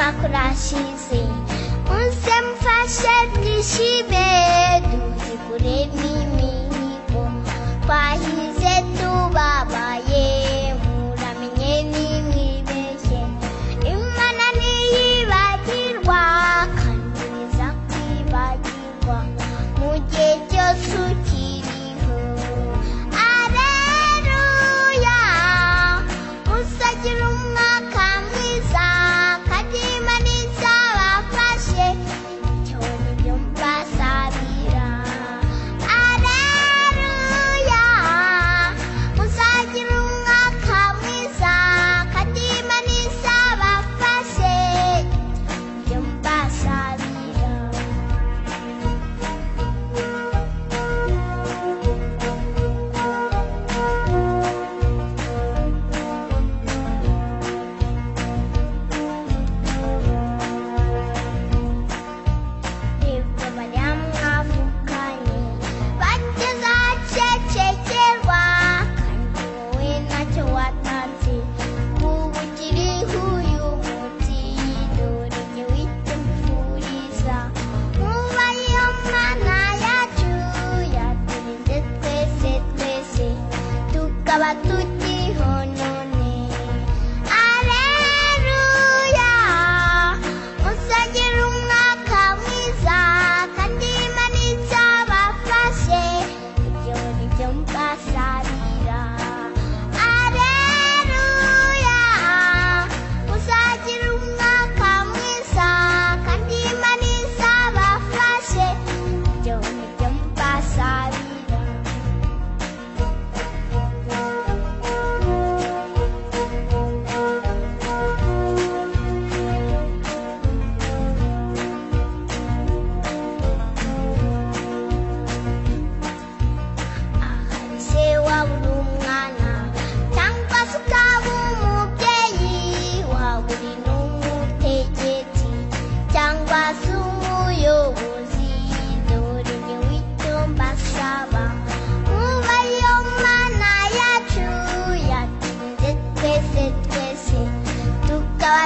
umwaka urashize muze mfashe twishime duhigure n'imihigo twahize tubabaye muramenye nimwibeshye Imana ntiyibagirwa kandi iza kwibagirwa mu gihe cyose ukiriho Alleluya muzagira umwaka mwiza kandi Imana izabafashe icyo nibyo mbasabira Alleluya muzagira umwaka mwiza kandi Imana izabafashe icyo nibyo mbasabira nibwo bariya mwavuganye bageze ahacecekerwa kandi wowe ntacyo watanze ubu ukiriho uyu munsi dore jye wita mbifuriza muba iyo Mana yacu yaturinze twese tukaba tukiriho none Alleluya muzagira umwaka mwiza kandi Imana izabafashe ibyo nibyo mbasabira Alleluya muzagira umwaka mwiza kandi Imana izabafashe ibyo nibyo mbasabira ahari se wabura umwana cyangwa se ukaba umubyeyi waba uri n'umutegetsi cyangwa se umuyobozi dore jyewe icyo mbasaba muba iyo Mana yacu yaturinze twese tukaba